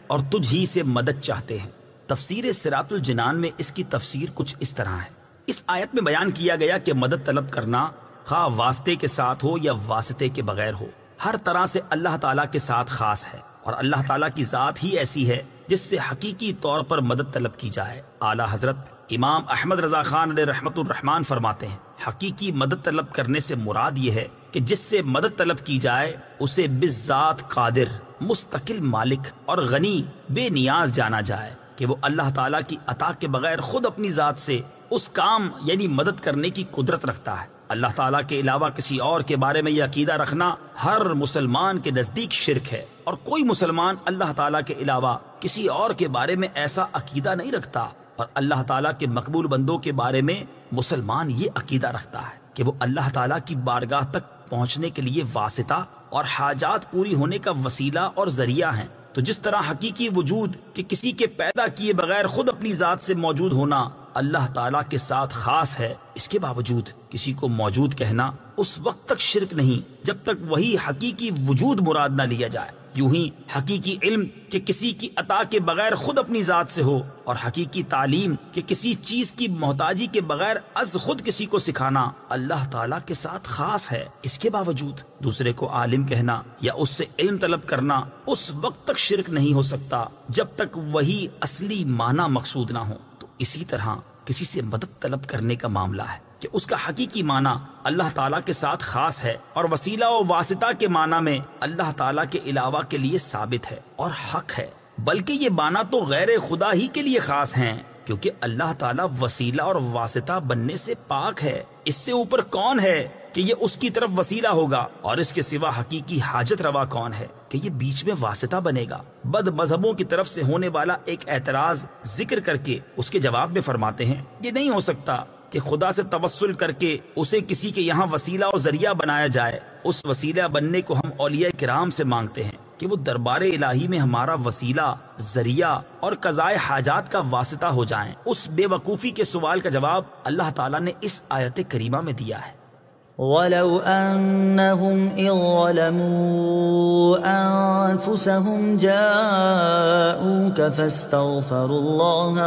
اور تجھ ہی سے مدد چاہتے ہیں۔ تفسیر صراط الجنان میں اس کی تفسیر کچھ اس طرح ہے۔ اس آیت میں بیان کیا گیا کہ مدد طلب کرنا خواہ واسطے کے ساتھ ہو یا واسطے کے بغیر ہو، ہر طرح سے اللہ تعالیٰ کے ساتھ خاص ہے، اور اللہ تعالیٰ کی ذات ہی ایسی ہے جس سے حقیقی طور پر مدد طلب کی جائے۔ اعلیٰ حضرت امام احمد رضا خان علیہ رحمۃ الرحمان فرماتے ہیں حقیقی مدد طلب کرنے سے مراد یہ ہے کہ جس سے مدد طلب کی جائے اسے بالذات قادر، مستقل مالک اور غنی بے نیاز جانا جائے کہ وہ اللہ تعالیٰ کی عطا کے بغیر خود اپنی ذات سے اس کام یعنی مدد کرنے کی قدرت رکھتا ہے۔ اللہ تعالیٰ کے علاوہ کسی اور کے بارے میں یہ عقیدہ رکھنا ہر مسلمان کے نزدیک شرک ہے، اور کوئی مسلمان اللہ تعالیٰ کے علاوہ کسی اور کے بارے میں ایسا عقیدہ نہیں رکھتا۔ اور اللہ تعالیٰ کے مقبول بندوں کے بارے میں مسلمان یہ عقیدہ رکھتا ہے کہ وہ اللہ تعالیٰ کی بارگاہ تک پہنچنے کے لیے واسطہ اور حاجات پوری ہونے کا وسیلہ اور ذریعہ ہیں۔ تو جس طرح حقیقی وجود کہ کسی کے پیدا کیے بغیر خود اپنی ذات سے موجود ہونا اللہ تعالیٰ کے ساتھ خاص ہے، اس کے باوجود کسی کو موجود کہنا اس وقت تک شرک نہیں جب تک وہی حقیقی وجود مراد نہ لیا جائے۔ یوں ہی حقیقی علم کہ کسی کی عطا کے بغیر خود اپنی ذات سے ہو، اور حقیقی تعلیم کہ کسی چیز کی محتاجی کے بغیر از خود کسی کو سکھانا اللہ تعالیٰ کے ساتھ خاص ہے، اس کے باوجود دوسرے کو عالم کہنا یا اس سے علم طلب کرنا اس وقت تک شرک نہیں ہو سکتا جب تک وہی اصلی معنی مقصود نہ ہو۔ تو اسی طرح کسی سے مدد طلب کرنے کا معاملہ ہے کہ اس کا حقیقی معنی اللہ تعالیٰ کے ساتھ خاص ہے، اور وسیلہ و واسطہ کے معنی میں اللہ تعالیٰ کے علاوہ کے لیے ثابت ہے اور حق ہے، بلکہ یہ معنی تو غیر خدا ہی کے لیے خاص ہیں، کیونکہ اللہ تعالیٰ وسیلہ اور واسطہ بننے سے پاک ہے۔ اس سے اوپر کون ہے کہ یہ اس کی طرف وسیلہ ہوگا، اور اس کے سوا حقیقی حاجت روا کون ہے کہ یہ بیچ میں واسطہ بنے گا۔ بد مذہبوں کی طرف سے ہونے والا ایک اعتراض ذکر کر کے اس کے جواب میں فرماتے ہیں یہ نہیں ہو سکتا کہ خدا سے توسل کر کے اسے کسی کے یہاں وسیلہ اور ذریعہ بنایا جائے۔ اس وسیلہ بننے کو ہم اولیاء کرام سے مانگتے ہیں کہ وہ دربار الہی میں ہمارا وسیلہ، ذریعہ اور قضائے حاجات کا واسطہ ہو جائیں۔ اس بے وقوفی کے سوال کا جواب اللہ تعالیٰ نے اس آیت کریمہ میں دیا ہے۔ وَلَوْ أَنَّهُمْ إِذْ ظَلَمُوا أَنفُسَهُمْ جَاءُوكَ فَاسْتَغْفَرُوا اللَّهَ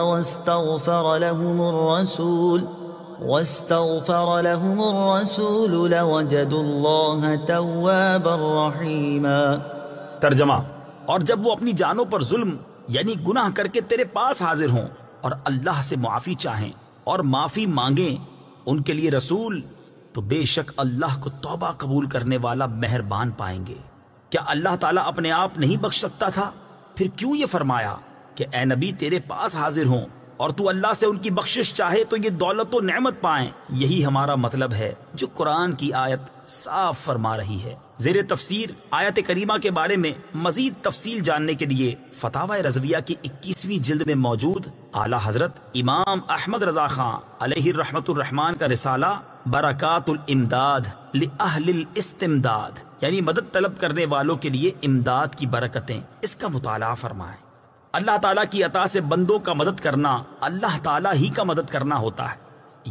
واستغفر لهم الرسول لوجدوا الله توابا رحيما۔ ترجمہ، اور جب وہ اپنی جانوں پر ظلم یعنی گناہ کر کے تیرے پاس حاضر ہوں اور اللہ سے معافی چاہیں اور معافی مانگیں ان کے لیے رسول، تو بے شک اللہ کو توبہ قبول کرنے والا مہربان پائیں گے۔ کیا اللہ تعالیٰ اپنے آپ نہیں بخش سکتا تھا؟ پھر کیوں یہ فرمایا کہ اے نبی تیرے پاس حاضر ہوں اور تو اللہ سے ان کی بخشش چاہے تو یہ دولت و نعمت پائیں؟ یہی ہمارا مطلب ہے جو قرآن کی آیت صاف فرما رہی ہے۔ زیر تفسیر آیت کریمہ کے بارے میں مزید تفصیل جاننے کے لیے فتاوی رضویہ کی 21ویں جلد میں موجود اعلیٰ حضرت امام احمد رضا خان علیہ رحمۃ الرحمان کا رسالہ برکات الامداد لأہل الاستمداد یعنی مدد طلب کرنے والوں کے لیے امداد کی برکتیں، اس کا مطالعہ فرمائیں۔ اللہ تعالیٰ کی عطا سے بندوں کا مدد کرنا اللہ تعالیٰ ہی کا مدد کرنا ہوتا ہے۔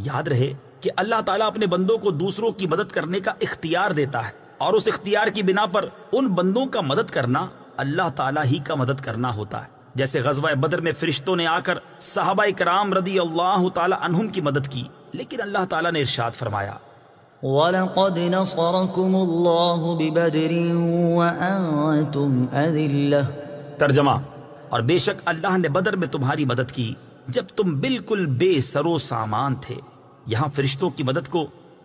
یاد رہے کہ اللہ تعالیٰ اپنے بندوں کو دوسروں کی مدد کرنے کا اختیار دیتا ہے، اور اس اختیار کی بنا پر ان بندوں کا مدد کرنا اللہ تعالیٰ ہی کا مدد کرنا ہوتا ہے۔ جیسے غزوہ بدر میں فرشتوں نے آ کر صحابہ کرام رضی اللہ تعالیٰ عنہم کی مدد کی، لیکن اللہ تعالیٰ نے ارشاد فرمایا وَلَقَدْ نَصَرَكُمُ اللَّهُ بِبَدْرٍ وَأَنْتُمْ أَذِلَّةٌ۔ ترجمہ: اور بے شک اللہ نے بدر میں تمہاری مدد کی جب تم بالکل بے سر و سامان تھے۔ یہاں فرشتوں کی مدد کو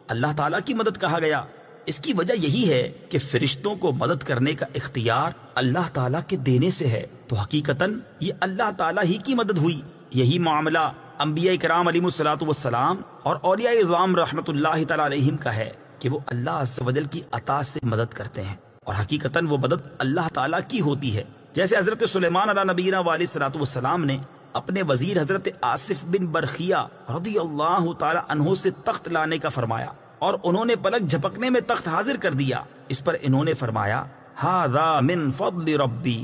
اللہ تعالیٰ کی مدد کہا گیا۔ اس کی وجہ یہی ہے کہ فرشتوں کو مدد کرنے کا اختیار اللہ تعالیٰ کے دینے سے ہے، تو حقیقتاً یہ اللہ تعالیٰ ہی کی مدد ہوئی۔ یہی معاملہ انبیاء کرام علیہم الصلوۃ والسلام اور اولیاء اعظام رحمۃ اللہ تعالیٰ علیہم کا ہے کہ وہ اللہ عز و جل کی عطا سے مدد کرتے ہیں، اور حقیقتاً وہ مدد اللہ تعالیٰ کی ہوتی ہے۔ جیسے حضرت سلیمان علیہ نبینا علیہ الصلوۃ والسلام نے اپنے وزیر حضرت آصف بن برخیہ رضی اللہ تعالیٰ عنہ سے تخت لانے کا فرمایا، اور انہوں نے پلک جھپکنے میں تخت حاضر کر دیا۔ اس پر انہوں نے فرمایا، ھذا من فضل ربی،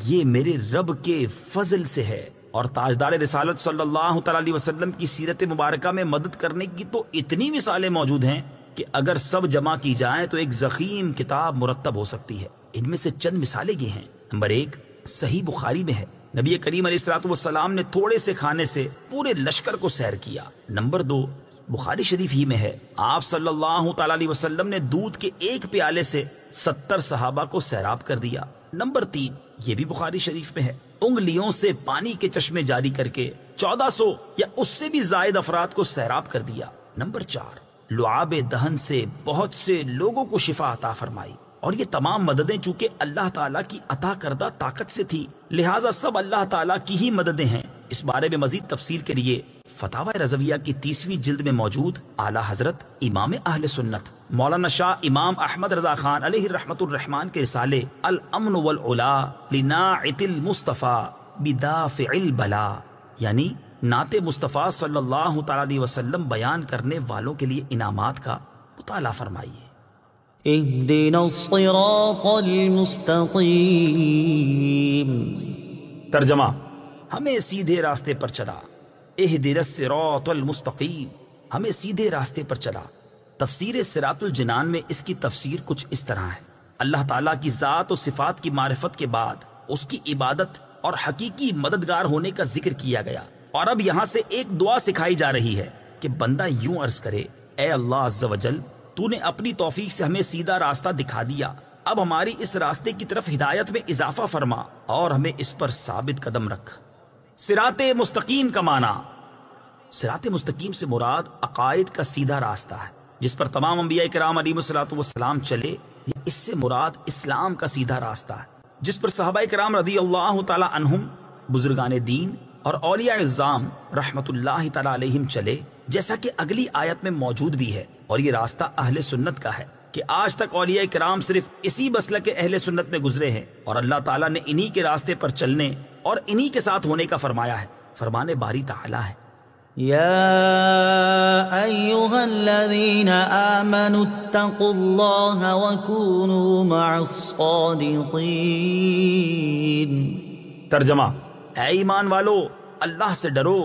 یہ میرے رب کے فضل سے ہے۔ اور تاجدار رسالت صلی اللہ تعالیٰ علیہ وسلم کی سیرت مبارکہ میں مدد کرنے کی تو اتنی مثالیں موجود ہیں کہ اگر سب جمع کی جائیں تو ایک ضخیم کتاب مرتب ہو سکتی ہے۔ ان میں سے چند مثالیں یہ ہیں۔ نمبر 1، صحیح بخاری میں ہے، نبی کریم علیہ الصلوۃ والسلام نے تھوڑے سے کھانے سے پورے لشکر کو سیر کیا۔ نمبر 2، بخاری شریف ہی میں ہے، آپ صلی اللہ تعالیٰ علیہ وسلم نے دودھ کے ایک پیالے سے 70 صحابہ کو سیراب کر دیا۔ نمبر 3، یہ بھی بخاری شریف میں ہے، انگلیوں سے پانی کے چشمے جاری کر کے 1400 یا اس سے بھی زائد افراد کو سیراب کر دیا۔ نمبر 4، لعاب دہن سے بہت سے لوگوں کو شفا عطا فرمائی، اور یہ تمام مددیں چونکہ اللہ تعالیٰ کی عطا کردہ طاقت سے تھی، لہٰذا سب اللہ تعالیٰ کی ہی مددیں ہیں۔ اس بارے میں مزید تفصیل کے لیے فتاوی رضویہ کی 30ویں جلد میں موجود اعلیٰ حضرت امام اہل سنت مولانا شاہ امام احمد رضا خان علیہ رحمت الرحمان کے رسالے الامن والعلا لناعت المصطفیٰ بدافع البلا، یعنی نعت مصطفیٰ صلی اللہ تعالیٰ علیہ وسلم بیان کرنے والوں کے لیے انعامات کا مطالعہ فرمائیے۔ اهدنا الصراط المستقیم۔ ترجمہ: ہمیں سیدھے راستے پر چلا۔ اہدنا الصراط المستقیم، ہمیں سیدھے راستے پر چلا۔ تفسیر صراط الجنان میں اس کی تفسیر کچھ اس طرح ہے: اللہ تعالیٰ کی ذات و صفات کی معرفت کے بعد اس کی عبادت اور حقیقی مددگار ہونے کا ذکر کیا گیا، اور اب یہاں سے ایک دعا سکھائی جا رہی ہے کہ بندہ یوں عرض کرے، اے اللہ عز و جل، تو نے اپنی توفیق سے ہمیں سیدھا راستہ دکھا دیا، اب ہماری اس راستے کی طرف ہدایت میں اضافہ فرما اور ہمیں اس پر ثابت قدم رکھ۔ صراط مستقیم کا معنی، صراط مستقیم سے مراد عقائد کا سیدھا راستہ ہے جس پر تمام انبیاء کرام علیہم الصلوۃ والسلام چلے، یا اس سے مراد اسلام کا سیدھا راستہ ہے جس پر صحابہ کرام رضی اللہ تعالی عنہم، بزرگان دین اور اولیاء اعظام رحمت اللہ تعالی علیہم چلے، جیسا کہ اگلی آیت میں موجود بھی ہے۔ اور یہ راستہ اہل سنت کا ہے کہ آج تک اولیاء کرام صرف اسی مسلک اہل سنت میں گزرے ہیں، اور اللہ تعالیٰ نے انہی کے راستے پر چلنے اور انہی کے ساتھ ہونے کا فرمایا ہے۔ فرمان باری تعالیٰ ہے، يا أيها الذين آمنوا اتقوا الله وكونوا مع الصادقين۔ ترجمہ: اے ایمان والو، اللہ سے ڈرو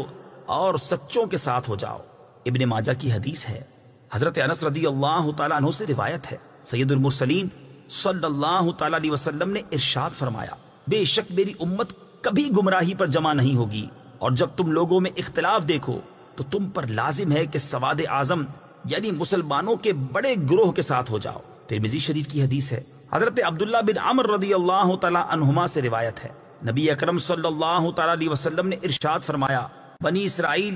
اور سچوں کے ساتھ ہو جاؤ۔ ابن ماجہ کی حدیث ہے، حضرت انس رضی اللہ تعالیٰ عنہ سے روایت ہے، سید المرسلین صلی اللہ تعالیٰ علیہ وسلم نے ارشاد فرمایا، بے شک میری امت کبھی گمراہی پر جمع نہیں ہوگی، اور جب تم لوگوں میں اختلاف دیکھو تو تم پر لازم ہے کہ سواد اعظم یعنی مسلمانوں کے بڑے گروہ کے ساتھ ہو جاؤ۔ ترمذی شریف کی حدیث ہے، حضرت عبداللہ بن عمر رضی اللہ تعالیٰ عنہما سے روایت ہے، نبی اکرم صلی اللہ تعالیٰ علیہ وسلم نے ارشاد فرمایا، بنی اسرائیل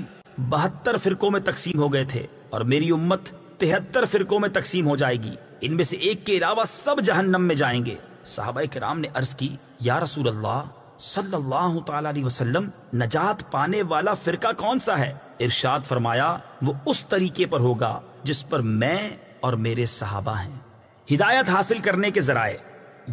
72 فرقوں میں تقسیم ہو گئے تھے، اور میری امت 73 فرقوں میں تقسیم ہو جائے گی، ان میں سے ایک کے علاوہ سب جہنم میں جائیں گے۔ صحابہ کرام نے عرض کی، یا رسول اللہ صلی اللہ تعالی علیہ وسلم، نجات پانے والا فرقہ کون سا ہے؟ ارشاد فرمایا، وہ اس طریقے پر ہوگا جس پر میں اور میرے صحابہ ہیں۔ ہدایت حاصل کرنے کے ذرائع،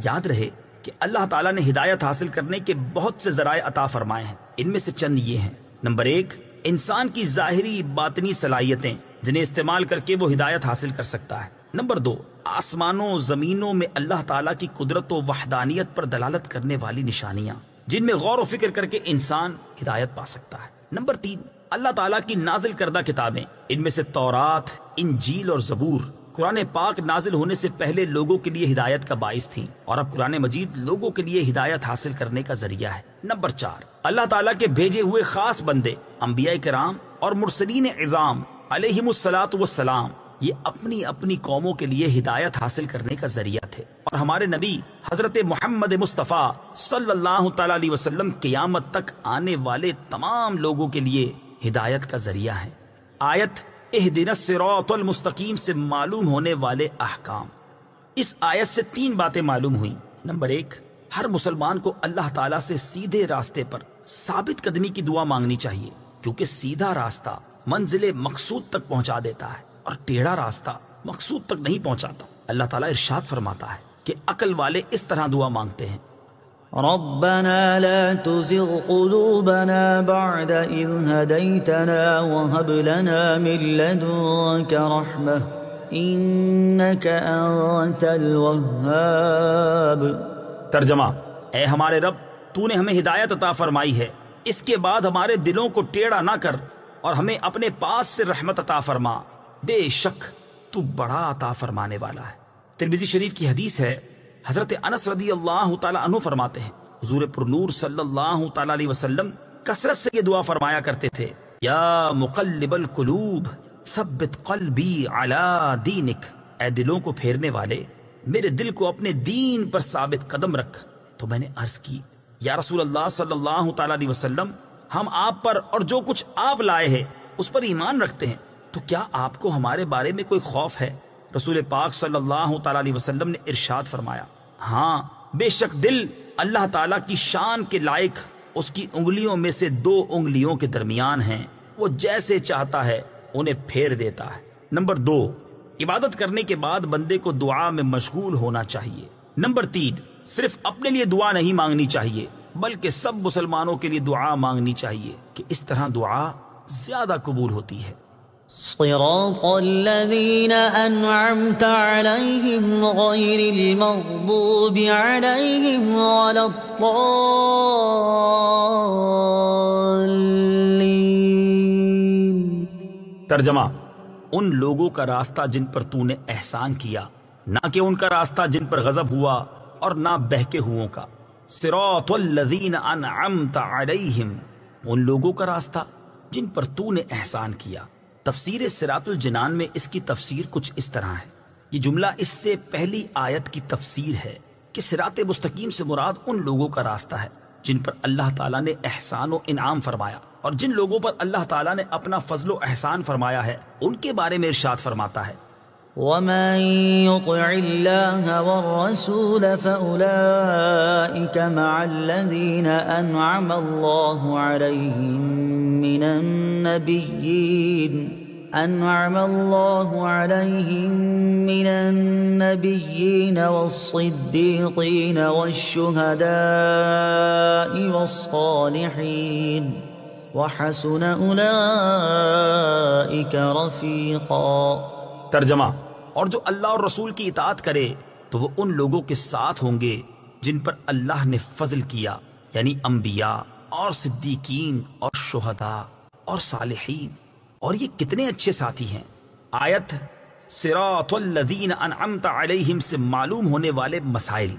یاد رہے کہ اللہ تعالیٰ نے ہدایت حاصل کرنے کے بہت سے ذرائع عطا فرمائے ہیں، ان میں سے چند یہ ہیں۔ نمبر 1، انسان کی ظاہری باطنی صلاحیتیں جنہیں استعمال کر کے وہ ہدایت حاصل کر سکتا ہے۔ نمبر 2، آسمانوں زمینوں میں اللہ تعالیٰ کی قدرت و وحدانیت پر دلالت کرنے والی نشانیاں جن میں غور و فکر کر کے انسان ہدایت پا سکتا ہے۔ نمبر 3، اللہ تعالیٰ کی نازل کردہ کتابیں، ان میں سے تورات، انجیل اور زبور قرآن پاک نازل ہونے سے پہلے لوگوں کے لیے ہدایت کا باعث تھیں، اور اب قرآن مجید لوگوں کے لیے ہدایت حاصل کرنے کا ذریعہ ہے۔ نمبر 4، اللہ تعالیٰ کے بھیجے ہوئے خاص بندے انبیاء کرام اور مرسلین اعظام علیہم الصلاۃ والسلام یہ اپنی اپنی قوموں کے لیے ہدایت حاصل کرنے کا ذریعہ تھے، اور ہمارے نبی حضرت محمد مصطفیٰ صلی اللہ تعالی علیہ وسلم قیامت تک آنے والے تمام لوگوں کے لیے ہدایت کا ذریعہ ہیں۔ آیت اہدنا الصراط المستقیم سے معلوم ہونے والے احکام۔ اس آیت سے 3 باتیں معلوم ہوئیں۔ نمبر 1، ہر مسلمان کو اللہ تعالیٰ سے سیدھے راستے پر ثابت قدمی کی دعا مانگنی چاہیے، کیونکہ سیدھا راستہ منزل مقصود تک پہنچا دیتا ہے اور ٹیڑھا راستہ مقصود تک نہیں پہنچاتا۔ اللہ تعالیٰ ارشاد فرماتا ہے کہ عقل والے اس طرح دعا مانگتے ہیں: ربنا لا تزغ قلوبنا بعد إذ هديتنا وهب لنا من لدنك رحمة إنك أنت الوهاب۔ ترجمہ: اے ہمارے رب، تو نے ہمیں ہدایت عطا فرمائی ہے، اس کے بعد ہمارے دلوں کو ٹیڑھا نہ کر اور ہمیں اپنے پاس سے رحمت عطا فرما، بے شک تو بڑا عطا فرمانے والا ہے۔ ترمذی شریف کی حدیث ہے، حضرت انس رضی اللہ تعالی عنہ فرماتے ہیں، حضور پرنور صلی اللہ تعالی علیہ وسلم کثرت سے یہ دعا فرمایا کرتے تھے: یا مقلب القلوب ثبت قلبی علی دینک، اے دلوں کو پھیرنے والے، میرے دل کو اپنے دین پر ثابت قدم رکھ۔ تو میں نے عرض کی: یا رسول اللہ صلی اللہ تعالی علیہ وسلم، ہم آپ پر اور جو کچھ آپ لائے ہیں اس پر ایمان رکھتے ہیں، تو کیا آپ کو ہمارے بارے میں کوئی خوف ہے؟ رسول پاک صلی اللہ تعالی علیہ وسلم نے ارشاد فرمایا: ہاں، بے شک دل اللہ تعالیٰ کی شان کے لائق اس کی انگلیوں میں سے 2 انگلیوں کے درمیان ہیں، وہ جیسے چاہتا ہے انہیں پھیر دیتا ہے۔ نمبر 2، عبادت کرنے کے بعد بندے کو دعا میں مشغول ہونا چاہیے۔ نمبر 3، صرف اپنے لیے دعا نہیں مانگنی چاہیے بلکہ سب مسلمانوں کے لیے دعا مانگنی چاہیے، کہ اس طرح دعا زیادہ قبول ہوتی ہے۔ صراط الذين أنعمت عليهم غير المغضوب عليهم ولا الضالين۔ ترجمہ: ان لوگوں کا راستہ جن پر تو نے احسان کیا، نہ کہ ان کا راستہ جن پر غضب ہوا اور نہ بہکے ہوئوں کا۔ صراط الذین انعمت علیہم، ان لوگوں کا راستہ جن پر تو نے احسان کیا۔ تفسیر صراط الجنان میں اس کی تفسیر کچھ اس طرح ہے۔ یہ جملہ اس سے پہلی آیت کی تفسیر ہے کہ صراط مستقیم سے مراد ان لوگوں کا راستہ ہے جن پر اللہ تعالیٰ نے احسان و انعام فرمایا، اور جن لوگوں پر اللہ تعالیٰ نے اپنا فضل و احسان فرمایا ہے ان کے بارے میں ارشاد فرماتا ہے: ومن يطع الله والرسول فأولئك مع الذين أنعم الله عليهم من النبيين والصديقين والشهداء والصالحين وحسن أولئك رفيقا۔ ترجمہ: اور جو اللہ اور رسول کی اطاعت کرے تو وہ ان لوگوں کے ساتھ ہوں گے جن پر اللہ نے فضل کیا، یعنی انبیاء اور صدیقین اور شہداء اور صالحین، اور یہ کتنے اچھے ساتھی ہیں۔ آیت صراط الذین انعمت علیہم سے معلوم ہونے والے مسائل۔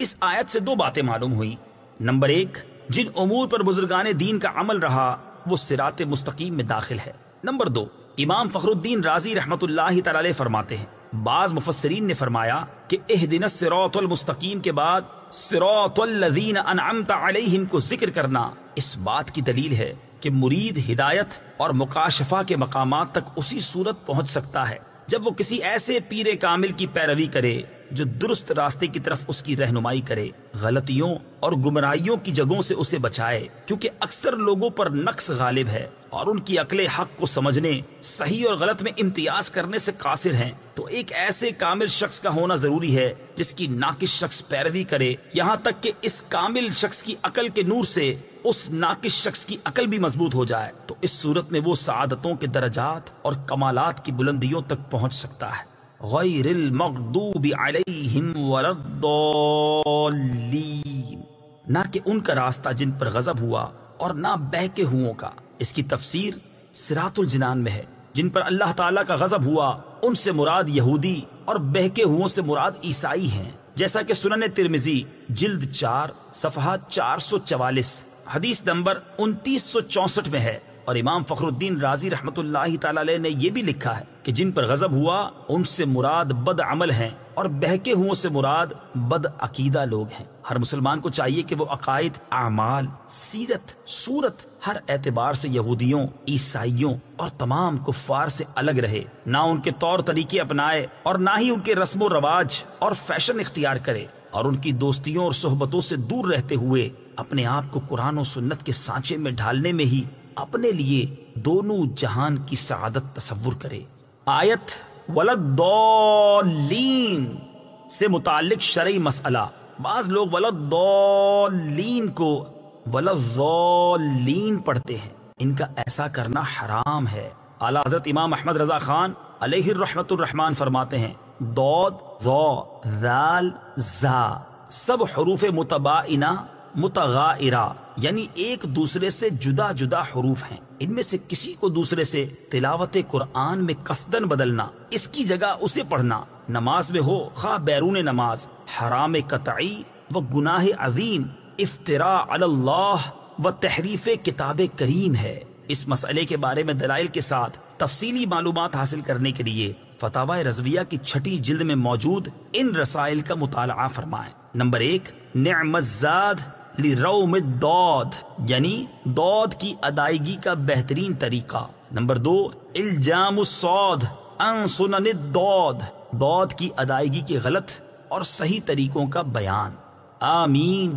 اس آیت سے 2 باتیں معلوم ہوئیں۔ نمبر 1، جن امور پر بزرگان دین کا عمل رہا وہ صراط مستقیم میں داخل ہے۔ نمبر 2، امام فخر الدین رازی رحمت اللہ تعالی علیہ فرماتے ہیں، بعض مفسرین نے فرمایا کہ اہدنا الصراط المستقیم کے بعد صراط الذین انعمت علیہم کو ذکر کرنا اس بات کی دلیل ہے کہ مرید ہدایت اور مکاشفہ کے مقامات تک اسی صورت پہنچ سکتا ہے جب وہ کسی ایسے پیر کامل کی پیروی کرے جو درست راستے کی طرف اس کی رہنمائی کرے، غلطیوں اور گمراہیوں کی جگہوں سے اسے بچائے، کیونکہ اکثر لوگوں پر نقص غالب ہے اور ان کی عقل حق کو سمجھنے، صحیح اور غلط میں امتیاز کرنے سے قاصر ہیں۔ تو ایک ایسے کامل شخص کا ہونا ضروری ہے جس کی ناقص شخص پیروی کرے، یہاں تک کہ اس کامل شخص کی عقل کے نور سے اس ناقص شخص کی عقل بھی مضبوط ہو جائے، تو اس صورت میں وہ سعادتوں کے درجات اور کمالات کی بلندیوں تک پہنچ سکتا ہے۔ غیر المغضوب علیہم ولا الضالین، نہ کہ ان کا راستہ جن پر غضب ہوا اور نہ بہکے ہوئوں کا۔ اس کی تفسیر صراط الجنان میں ہے۔ جن پر اللہ تعالیٰ کا غضب ہوا ان سے مراد یہودی اور بہکے ہوئوں سے مراد عیسائی ہیں، جیسا کہ سنن ترمذی جلد 4 صفحہ 444 حدیث نمبر 2964 میں ہے، اور امام فخر الدین رازی رحمت اللہ تعالی علیہ نے یہ بھی لکھا ہے کہ جن پر غضب ہوا ان سے مراد بد عمل ہیں اور بہکے ہوں سے مراد بد عقیدہ لوگ ہیں۔ ہر مسلمان کو چاہیے کہ وہ عقائد، اعمال، سیرت، صورت ہر اعتبار سے یہودیوں، عیسائیوں اور تمام کفار سے الگ رہے، نہ ان کے طور طریقے اپنائے اور نہ ہی ان کے رسم و رواج اور فیشن اختیار کرے، اور ان کی دوستیوں اور صحبتوں سے دور رہتے ہوئے اپنے آپ کو قرآن و سنت کے سانچے میں ڈھالنے میں ہی اپنے لیے دونوں جہان کی سعادت تصور کرے۔ آیت ولدالین سے متعلق شرعی مسئلہ، بعض لوگ ولدالین کو ولدالین پڑھتے ہیں، ان کا ایسا کرنا حرام ہے۔ اعلیٰ حضرت امام احمد رضا خان علیہ الرحمت الرحمان فرماتے ہیں ضاد، ظا، ذال، زا سب حروف متباینہ متغائرہ یعنی ایک دوسرے سے جدا جدا حروف ہیں، ان میں سے کسی کو دوسرے سے تلاوت قرآن میں قصدن بدلنا، اس کی جگہ اسے پڑھنا، نماز میں ہو خواہ بیرون نماز، حرام قطعی و گناہ عظیم، افتراء علی اللہ و تحریف کتاب کریم ہے۔ اس مسئلے کے بارے میں دلائل کے ساتھ تفصیلی معلومات حاصل کرنے کے لیے فتاوی رضویہ کی 6 جلد میں موجود ان رسائل کا مطالعہ فرمائیں۔ نمبر 1، نعم الزاد لروم الضاد یعنی ضاد کی ادائیگی کا بہترین طریقہ۔ نمبر 2، الجام الصاد عن سنن الضاد ضاد کی ادائیگی کے غلط اور صحیح طریقوں کا بیان۔ آمین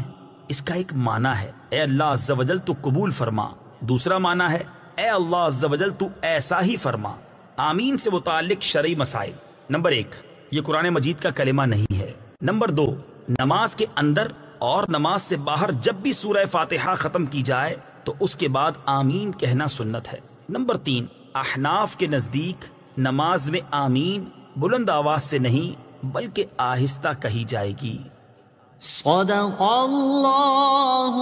اس کا ایک معنی ہے اے اللہ عز و جل تو قبول فرما، دوسرا معنی ہے اے اللہ عز و جل تو ایسا ہی فرما۔ آمین سے متعلق شرعی مسائل۔ نمبر 1، یہ قرآن مجید کا کلمہ نہیں ہے۔ نمبر 2، نماز کے اندر اور نماز سے باہر جب بھی سورہ فاتحہ ختم کی جائے تو اس کے بعد آمین کہنا سنت ہے۔ نمبر 3، احناف کے نزدیک نماز میں آمین بلند آواز سے نہیں بلکہ آہستہ کہی جائے گی۔ صدق اللہ